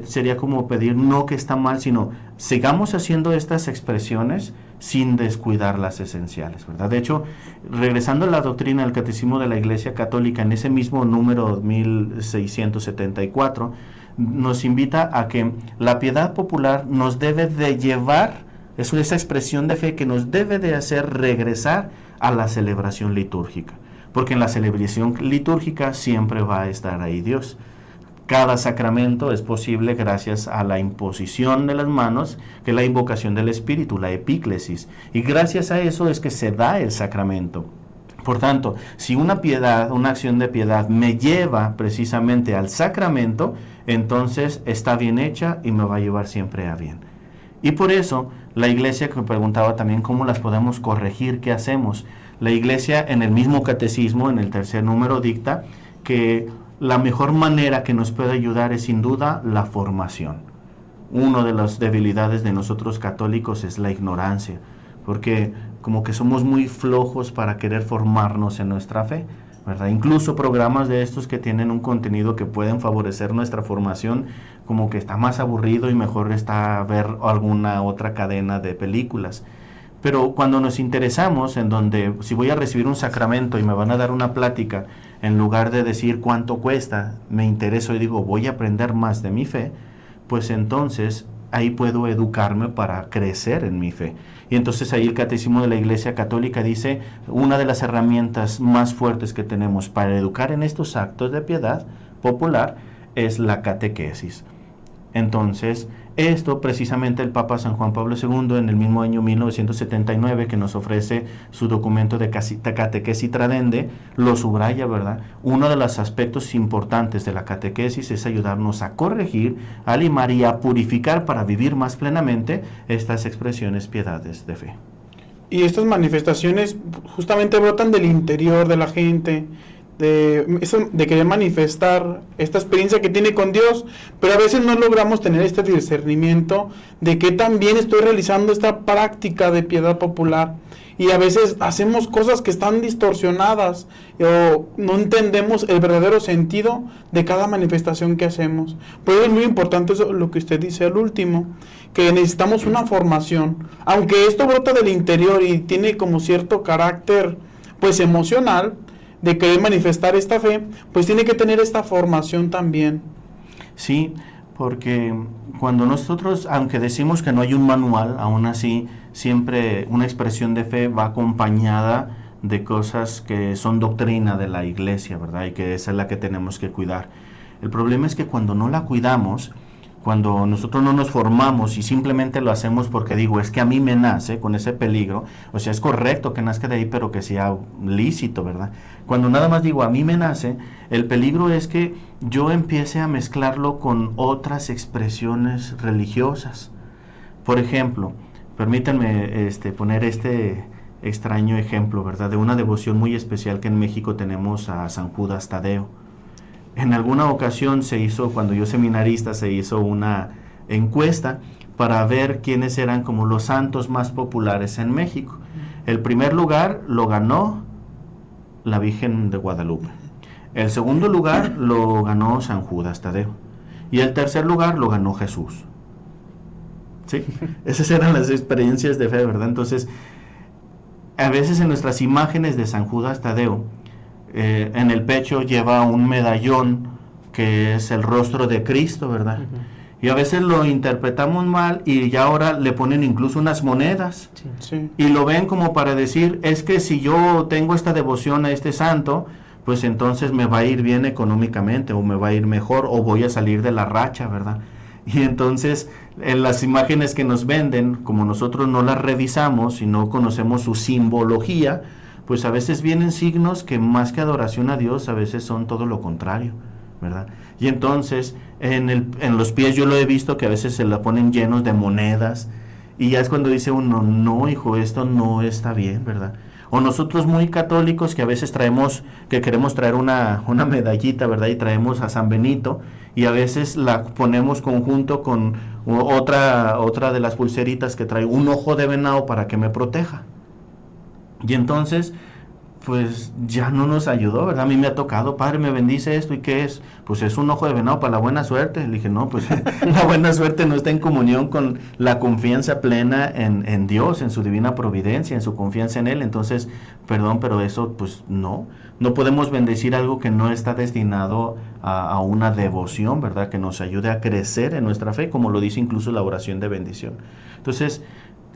sería como pedir, no que está mal, sino sigamos haciendo estas expresiones sin descuidar las esenciales, ¿verdad? De hecho, regresando a la doctrina del Catecismo de la Iglesia Católica, en ese mismo número 1674, nos invita a que la piedad popular nos debe de llevar, es esa expresión de fe que nos debe de hacer regresar a la celebración litúrgica, porque en la celebración litúrgica siempre va a estar ahí Dios. Cada sacramento es posible gracias a la imposición de las manos, que es la invocación del Espíritu, la epíclesis, y gracias a eso es que se da el sacramento. Por tanto, si una acción de piedad me lleva precisamente al sacramento, entonces está bien hecha y me va a llevar siempre a bien. Y por eso, la Iglesia, que me preguntaba también cómo las podemos corregir, ¿qué hacemos? La Iglesia, en el mismo catecismo, en el tercer número, dicta que la mejor manera que nos puede ayudar es sin duda la formación. Una de las debilidades de nosotros católicos es la ignorancia, porque como que somos muy flojos para querer formarnos en nuestra fe, ¿verdad? Incluso programas de estos que tienen un contenido que pueden favorecer nuestra formación, como que está más aburrido y mejor está ver alguna otra cadena de películas. Pero cuando nos interesamos en donde, si voy a recibir un sacramento y me van a dar una plática, en lugar de decir cuánto cuesta, me intereso y digo, voy a aprender más de mi fe, pues entonces ahí puedo educarme para crecer en mi fe. Y entonces ahí el Catecismo de la Iglesia Católica dice, una de las herramientas más fuertes que tenemos para educar en estos actos de piedad popular es la catequesis. Entonces, Esto precisamente el Papa San Juan Pablo II en el mismo año 1979 que nos ofrece su documento de catequesis tradende, lo subraya, ¿verdad? Uno de los aspectos importantes de la catequesis es ayudarnos a corregir, a limar y a purificar para vivir más plenamente estas expresiones piedades de fe. Y estas manifestaciones justamente brotan del interior de la gente, de querer manifestar esta experiencia que tiene con Dios, pero a veces no logramos tener este discernimiento de que también estoy realizando esta práctica de piedad popular, y a veces hacemos cosas que están distorsionadas o no entendemos el verdadero sentido de cada manifestación que hacemos. Por eso es muy importante eso, lo que usted dice al último, que necesitamos una formación, aunque esto brota del interior y tiene como cierto carácter pues emocional, de querer manifestar esta fe, pues tiene que tener esta formación también. Sí, porque cuando nosotros, aunque decimos que no hay un manual, aún así siempre una expresión de fe va acompañada de cosas que son doctrina de la iglesia, ¿verdad? Y que esa es la que tenemos que cuidar. El problema es que cuando no la cuidamos, cuando nosotros no nos formamos y simplemente lo hacemos porque digo, es que a mí me nace con ese peligro, o sea, es correcto que nazca de ahí, pero que sea lícito, ¿verdad? Cuando nada más digo, a mí me nace, el peligro es que yo empiece a mezclarlo con otras expresiones religiosas. Por ejemplo, permítanme poner este extraño ejemplo, ¿verdad? De una devoción muy especial que en México tenemos a San Judas Tadeo. En alguna ocasión se hizo, cuando yo seminarista, se hizo una encuesta para ver quiénes eran como los santos más populares en México. El primer lugar lo ganó la Virgen de Guadalupe. El segundo lugar lo ganó San Judas Tadeo. Y el tercer lugar lo ganó Jesús. ¿Sí? Esas eran las experiencias de fe, ¿verdad? Entonces, a veces en nuestras imágenes de San Judas Tadeo, en el pecho lleva un medallón que es el rostro de Cristo, ¿verdad? Y a veces lo interpretamos mal y ya ahora le ponen incluso unas monedas. Sí. Y lo ven como para decir, es que si yo tengo esta devoción a este santo, pues entonces me va a ir bien económicamente, o me va a ir mejor, o voy a salir de la racha, ¿verdad? Y entonces en las imágenes que nos venden, como nosotros no las revisamos y no conocemos su simbología, pues a veces vienen signos que más que adoración a Dios, a veces son todo lo contrario, ¿verdad? Y entonces, en los pies yo lo he visto que a veces se la ponen llenos de monedas, y ya es cuando dice uno, no, hijo, esto no está bien, ¿verdad? O nosotros muy católicos que a veces queremos traer una medallita, ¿verdad? Y traemos a San Benito, y a veces la ponemos conjunto con otra de las pulseritas que trae un ojo de venado para que me proteja. Y entonces, pues ya no nos ayudó, ¿verdad? A mí me ha tocado, padre, me bendice esto, ¿y qué es? Pues es un ojo de venado para la buena suerte. Le dije, no, pues la buena suerte no está en comunión con la confianza plena en Dios, en su divina providencia, en su confianza en Él. Entonces, perdón, pero eso, pues no podemos bendecir algo que no está destinado a una devoción, ¿verdad? Que nos ayude a crecer en nuestra fe, como lo dice incluso la oración de bendición. Entonces,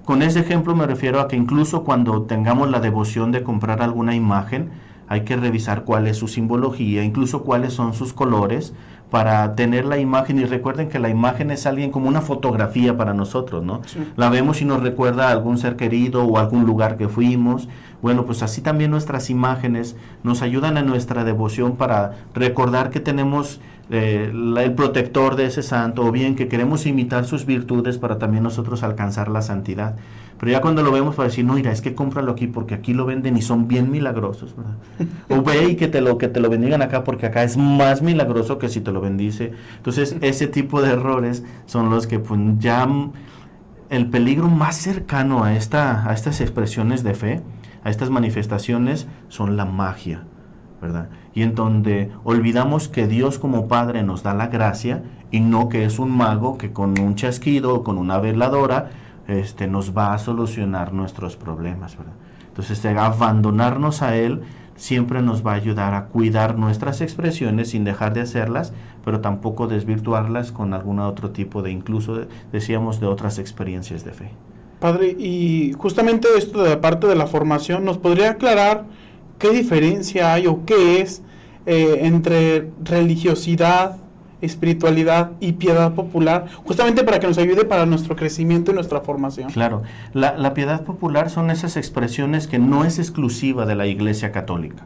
con ese ejemplo me refiero a que incluso cuando tengamos la devoción de comprar alguna imagen, hay que revisar cuál es su simbología, incluso cuáles son sus colores, para tener la imagen. Y recuerden que la imagen es alguien como una fotografía para nosotros, ¿no? Sí. La vemos y nos recuerda a algún ser querido o a algún lugar que fuimos. Bueno, pues así también nuestras imágenes nos ayudan en nuestra devoción para recordar que tenemos el protector de ese santo, o bien que queremos imitar sus virtudes para también nosotros alcanzar la santidad. Pero ya cuando lo vemos para decir, no, mira, es que cómpralo aquí porque aquí lo venden y son bien milagrosos, ¿verdad? O ve y que te lo bendigan acá porque acá es más milagroso que si te lo bendice. Entonces, ese tipo de errores son los que pues, ya el peligro más cercano a estas expresiones de fe, a estas manifestaciones, son la magia, ¿verdad? Y en donde olvidamos que Dios como Padre nos da la gracia y no que es un mago que con un chasquido o con una veladora nos va a solucionar nuestros problemas, ¿verdad? Entonces, abandonarnos a Él siempre nos va a ayudar a cuidar nuestras expresiones sin dejar de hacerlas, pero tampoco desvirtuarlas con algún otro tipo de, incluso decíamos, de otras experiencias de fe. Padre, y justamente esto de la parte de la formación, ¿nos podría aclarar qué diferencia hay o qué es entre religiosidad, espiritualidad y piedad popular, justamente para que nos ayude para nuestro crecimiento y nuestra formación. Claro, la piedad popular son esas expresiones que no es exclusiva de la Iglesia Católica.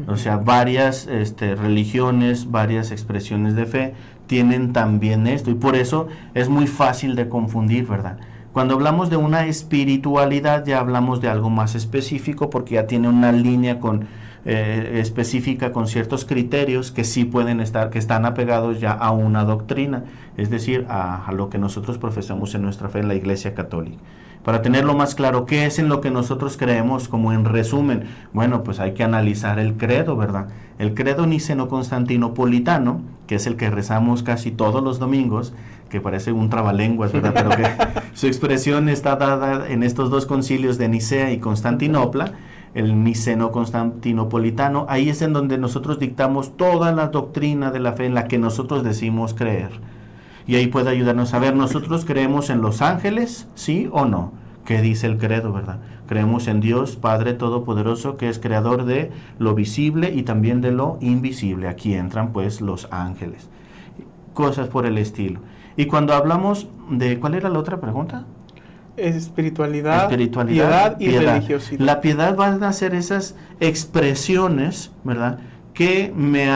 O sea, varias religiones, varias expresiones de fe tienen también esto, y por eso es muy fácil de confundir, ¿verdad? Cuando hablamos de una espiritualidad ya hablamos de algo más específico, porque ya tiene una línea específica con ciertos criterios que sí pueden estar, que están apegados ya a una doctrina, es decir, a lo que nosotros profesamos en nuestra fe en la Iglesia Católica. Para tenerlo más claro, ¿qué es en lo que nosotros creemos? Como en resumen, bueno, pues hay que analizar el credo, ¿verdad? El credo niceno-constantinopolitano, que es el que rezamos casi todos los domingos, que parece un trabalenguas, ¿verdad? Pero que su expresión está dada en estos dos concilios de Nicea y Constantinopla, el niceno-constantinopolitano. Ahí es en donde nosotros dictamos toda la doctrina de la fe en la que nosotros decimos creer. Y ahí puede ayudarnos a ver, nosotros creemos en los ángeles, ¿sí o no? ¿Qué dice el credo, verdad? Creemos en Dios Padre Todopoderoso, que es creador de lo visible y también de lo invisible. Aquí entran pues los ángeles. Cosas por el estilo. Y cuando hablamos de, ¿cuál era la otra pregunta? Espiritualidad, piedad y religiosidad. La piedad van a ser esas expresiones, ¿verdad?, que me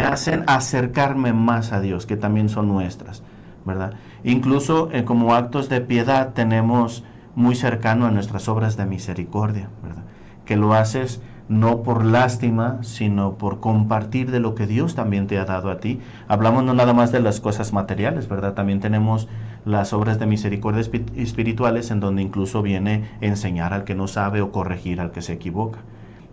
hacen acercarme más a Dios, que también son nuestras, ¿verdad? Incluso como actos de piedad tenemos muy cercano a nuestras obras de misericordia, ¿verdad? Que lo haces no por lástima, sino por compartir de lo que Dios también te ha dado a ti. Hablamos no nada más de las cosas materiales, ¿verdad? También tenemos las obras de misericordia espirituales, en donde incluso viene enseñar al que no sabe o corregir al que se equivoca.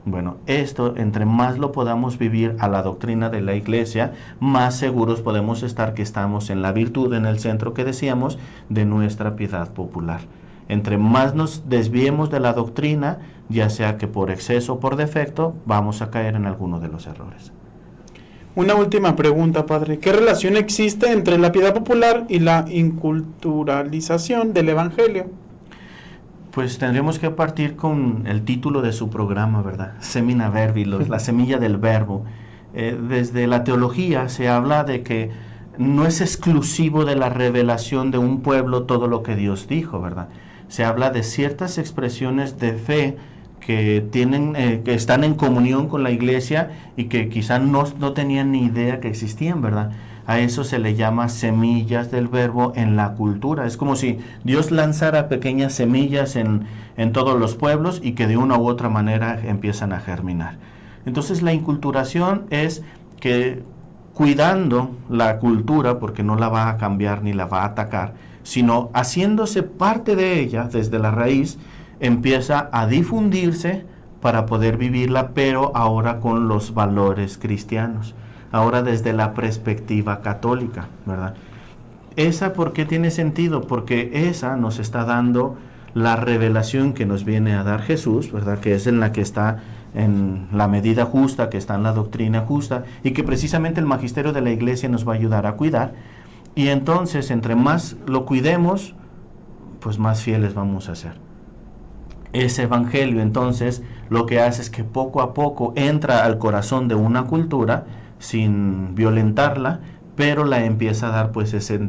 Bueno, esto, entre más lo podamos vivir a la doctrina de la Iglesia, más seguros podemos estar que estamos en la virtud, en el centro que decíamos, de nuestra piedad popular. Entre más nos desviemos de la doctrina, ya sea que por exceso o por defecto, vamos a caer en alguno de los errores. Una última pregunta, padre. ¿Qué relación existe entre la piedad popular y la inculturalización del Evangelio? Pues tendríamos que partir con el título de su programa, ¿verdad? Semina Verbi, la semilla del verbo. Desde la teología se habla de que no es exclusivo de la revelación de un pueblo todo lo que Dios dijo, ¿verdad? Se habla de ciertas expresiones de fe que que están en comunión con la Iglesia y que quizás no tenían ni idea que existían, ¿verdad? A eso se le llama semillas del verbo en la cultura. Es como si Dios lanzara pequeñas semillas en todos los pueblos y que de una u otra manera empiezan a germinar. Entonces la inculturación es que cuidando la cultura, porque no la va a cambiar ni la va a atacar, sino haciéndose parte de ella desde la raíz, empieza a difundirse para poder vivirla, pero ahora con los valores cristianos. Ahora desde la perspectiva católica, ¿verdad? ¿Esa por qué tiene sentido? Porque esa nos está dando la revelación que nos viene a dar Jesús, ¿verdad? Que es en la que está en la medida justa, que está en la doctrina justa, y que precisamente el magisterio de la Iglesia nos va a ayudar a cuidar. Y entonces, entre más lo cuidemos, pues más fieles vamos a ser. Ese evangelio, entonces, lo que hace es que poco a poco entra al corazón de una cultura, sin violentarla, pero la empieza a dar pues ese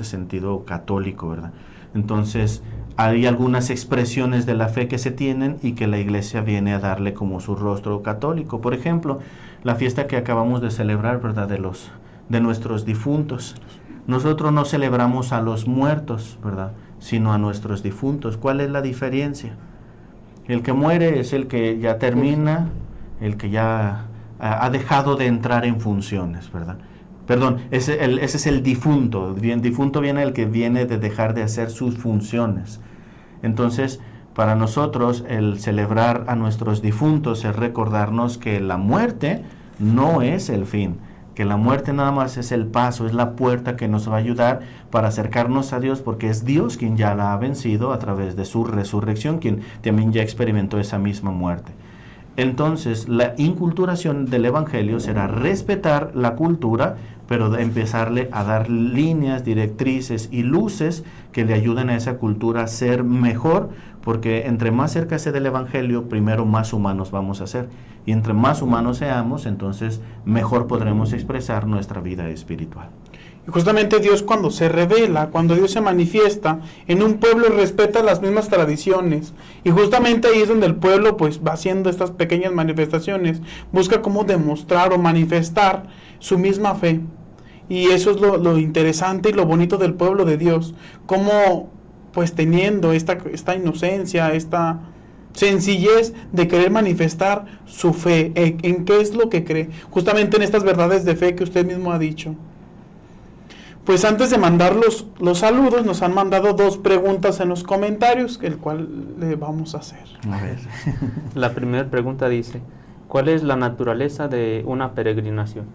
sentido católico, ¿verdad? Entonces hay algunas expresiones de la fe que se tienen y que la Iglesia viene a darle como su rostro católico. Por ejemplo, la fiesta que acabamos de celebrar, ¿verdad? De nuestros difuntos. Nosotros no celebramos a los muertos, ¿verdad?, sino a nuestros difuntos. ¿Cuál es la diferencia? El que muere es el que ya termina, el que ya ha dejado de entrar en funciones, ¿verdad? Perdón, ese es el difunto. Bien, difunto viene el que viene de dejar de hacer sus funciones. Entonces, para nosotros, el celebrar a nuestros difuntos es recordarnos que la muerte no es el fin, que la muerte nada más es el paso, es la puerta que nos va a ayudar para acercarnos a Dios, porque es Dios quien ya la ha vencido a través de su resurrección, quien también ya experimentó esa misma muerte. Entonces, la inculturación del Evangelio será respetar la cultura, pero de empezarle a dar líneas, directrices y luces que le ayuden a esa cultura a ser mejor, porque entre más cerca sea del Evangelio, primero más humanos vamos a ser. Y entre más humanos seamos, entonces mejor podremos expresar nuestra vida espiritual. Y justamente Dios, cuando se revela, cuando Dios se manifiesta en un pueblo, respeta las mismas tradiciones. Y justamente ahí es donde el pueblo pues va haciendo estas pequeñas manifestaciones, busca cómo demostrar o manifestar su misma fe. Y eso es lo interesante y lo bonito del pueblo de Dios, cómo pues teniendo esta inocencia, esta sencillez de querer manifestar su fe, en qué es lo que cree, justamente en estas verdades de fe que usted mismo ha dicho. Pues antes de mandar los saludos, nos han mandado 2 preguntas en los comentarios, el cual le vamos a hacer. A ver. La primera pregunta dice, ¿cuál es la naturaleza de una peregrinación?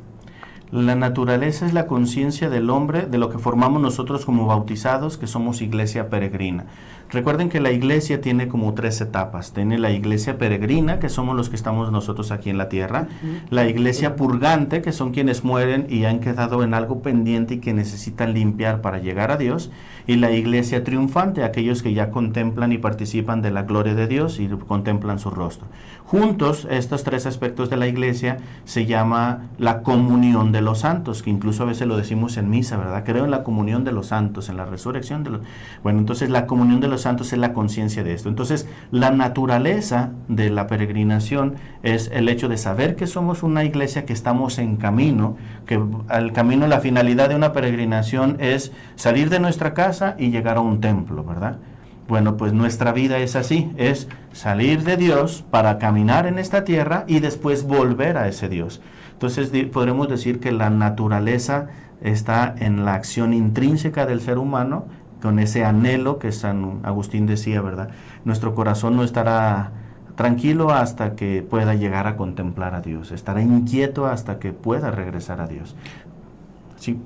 La naturaleza es la conciencia del hombre, de lo que formamos nosotros como bautizados, que somos iglesia peregrina. Recuerden que la iglesia tiene como 3 etapas. Tiene la iglesia peregrina, que somos los que estamos nosotros aquí en la tierra. La iglesia purgante, que son quienes mueren y han quedado en algo pendiente y que necesitan limpiar para llegar a Dios. Y la iglesia triunfante, aquellos que ya contemplan y participan de la gloria de Dios y contemplan su rostro. Juntos, estos 3 aspectos de la iglesia se llama la comunión de los santos, que incluso a veces lo decimos en misa, ¿verdad? Creo en la comunión de los santos, en la resurrección de los... Bueno, entonces la comunión de los santos es la conciencia de esto. Entonces, la naturaleza de la peregrinación es el hecho de saber que somos una iglesia que estamos en camino, que el camino, la finalidad de una peregrinación es salir de nuestra casa y llegar a un templo, ¿verdad? Bueno, pues nuestra vida es así, es salir de Dios para caminar en esta tierra y después volver a ese Dios. Entonces podremos decir que la naturaleza está en la acción intrínseca del ser humano, con ese anhelo que San Agustín decía, ¿verdad? Nuestro corazón no estará tranquilo hasta que pueda llegar a contemplar a Dios, estará inquieto hasta que pueda regresar a Dios. Sí.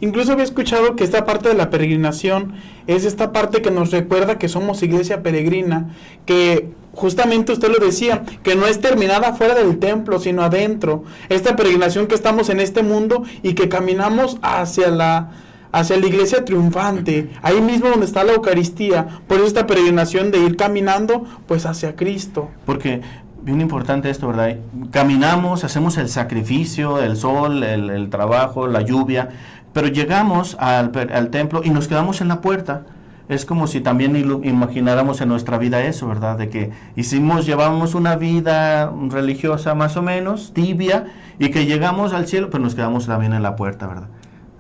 Incluso había escuchado que esta parte de la peregrinación es esta parte que nos recuerda que somos iglesia peregrina, que justamente usted lo decía, que no es terminada fuera del templo, sino adentro. Esta peregrinación que estamos en este mundo y que caminamos hacia la iglesia triunfante, ahí mismo donde está la Eucaristía. Por eso esta peregrinación de ir caminando pues hacia Cristo. Porque bien importante esto, ¿verdad? Caminamos, hacemos el sacrificio, el sol, el trabajo, la lluvia, pero llegamos al templo y nos quedamos en la puerta. Es como si también imagináramos en nuestra vida eso, ¿verdad? De que llevamos una vida religiosa más o menos, tibia, y que llegamos al cielo, pues nos quedamos también en la puerta, ¿verdad?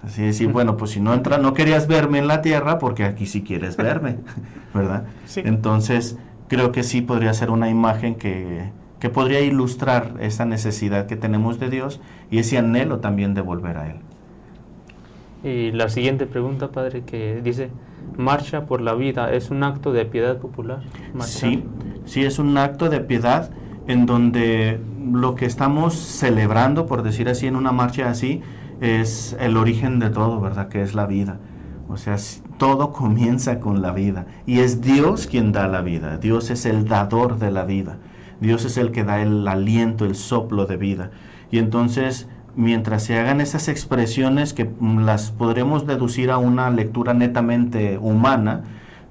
Así decir, bueno, pues si no querías verme en la tierra, porque aquí sí quieres verme, ¿verdad? Sí. Entonces, creo que sí podría ser una imagen que podría ilustrar esa necesidad que tenemos de Dios y ese anhelo también de volver a Él. Y la siguiente pregunta, padre, que dice, ¿marcha por la vida es un acto de piedad popular? Sí, es un acto de piedad en donde lo que estamos celebrando, por decir así, en una marcha así, es el origen de todo, ¿verdad? Que es la vida. O sea, todo comienza con la vida y es Dios quien da la vida. Dios es el dador de la vida. Dios es el que da el aliento, el soplo de vida. Y entonces, mientras se hagan esas expresiones que las podremos deducir a una lectura netamente humana,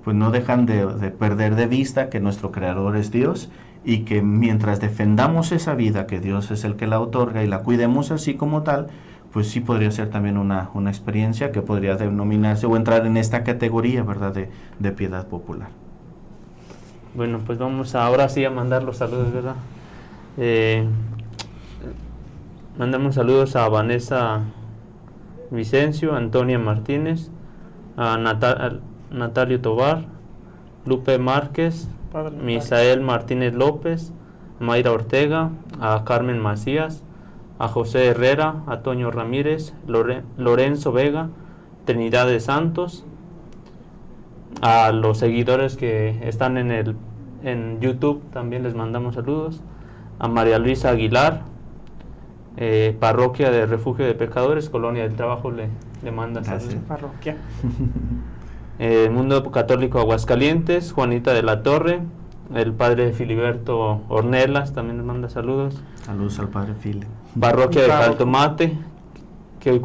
pues no dejan de perder de vista que nuestro Creador es Dios y que mientras defendamos esa vida, que Dios es el que la otorga y la cuidemos así como tal, pues sí podría ser también una experiencia que podría denominarse o entrar en esta categoría, ¿verdad?, de piedad popular. Bueno, pues vamos ahora sí a mandar los saludos, ¿verdad? Mandamos saludos a Vanessa Vicencio, Antonia Martínez, a Natalio Tobar, Lupe Márquez, Misael Martínez López, Mayra Ortega, a Carmen Macías, a José Herrera, a Toño Ramírez, Lorenzo Vega, Trinidad de Santos, a los seguidores que están en YouTube también les mandamos saludos, a María Luisa Aguilar, Parroquia de Refugio de Pecadores, Colonia del Trabajo le manda saludos. Parroquia. Mundo Católico Aguascalientes, Juanita de la Torre, el padre Filiberto Ornelas también les manda saludos. Saludos al padre Fili. Parroquia de Jaltomate, que hoy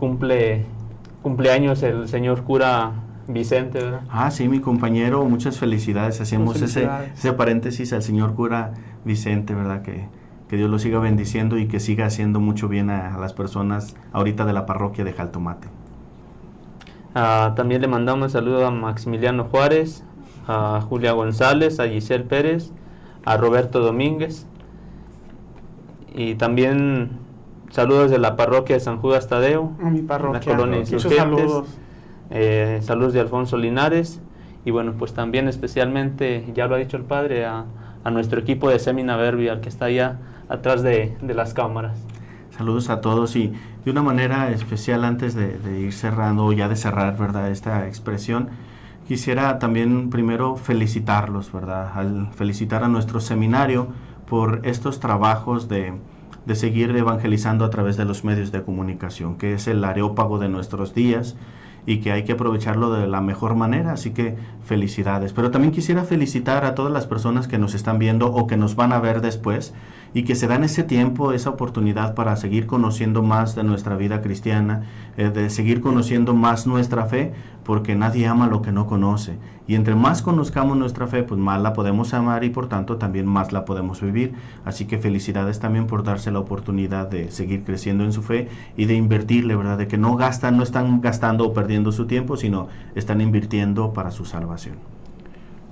cumpleaños el señor cura Vicente, ¿verdad? Ah, sí, mi compañero, muchas felicidades. Hacemos ese paréntesis al señor cura Vicente, ¿verdad? Que Dios lo siga bendiciendo y que siga haciendo mucho bien a las personas ahorita de la parroquia de Jaltomate. También le mandamos un saludo a Maximiliano Juárez, a Julia González, a Giselle Pérez, a Roberto Domínguez, y también saludos de la parroquia de San Judas Tadeo, A mi parroquia. la colonia Muchos Insurgentes. saludos. Saludos de Alfonso Linares, y bueno, pues también especialmente, ya lo ha dicho el padre, a nuestro equipo de Semina Verbi, al que está allá atrás de las cámaras. Saludos a todos, y de una manera especial, antes de ir cerrando, o ya de cerrar, ¿verdad?, esta expresión, quisiera también primero felicitarlos, ¿verdad?, al felicitar a nuestro seminario por estos trabajos de seguir evangelizando a través de los medios de comunicación, que es el areópago de nuestros días y que hay que aprovecharlo de la mejor manera, así que felicidades. Pero también quisiera felicitar a todas las personas que nos están viendo o que nos van a ver después, y que se dan ese tiempo, esa oportunidad para seguir conociendo más de nuestra vida cristiana, de seguir conociendo más nuestra fe, porque nadie ama lo que no conoce. Y entre más conozcamos nuestra fe, pues más la podemos amar, y por tanto también más la podemos vivir. Así que felicidades también por darse la oportunidad de seguir creciendo en su fe y de invertirle, ¿verdad? De que no están gastando o perdiendo su tiempo, sino están invirtiendo para su salvación.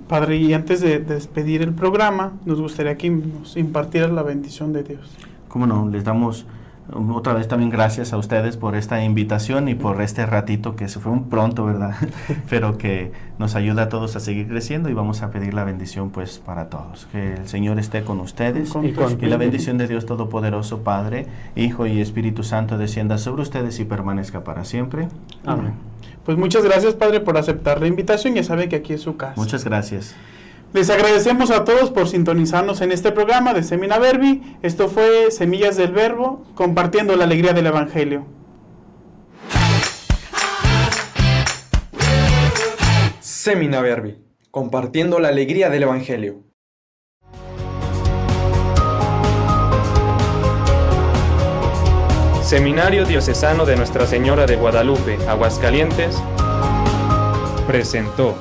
Padre, y antes de despedir el programa, nos gustaría que nos impartiera la bendición de Dios. Cómo no, les damos otra vez también gracias a ustedes por esta invitación y por este ratito que se fue un pronto, ¿verdad? Pero que nos ayuda a todos a seguir creciendo, y vamos a pedir la bendición pues para todos. Que el Señor esté con ustedes y la bendición de Dios Todopoderoso, Padre, Hijo y Espíritu Santo descienda sobre ustedes y permanezca para siempre. Amén. Pues muchas gracias, Padre, por aceptar la invitación. Ya sabe que aquí es su casa. Muchas gracias. Les agradecemos a todos por sintonizarnos en este programa de Semina Verbi. Esto fue Semillas del Verbo, compartiendo la alegría del Evangelio. Semina Verbi, compartiendo la alegría del Evangelio. Seminario Diocesano de Nuestra Señora de Guadalupe, Aguascalientes, presentó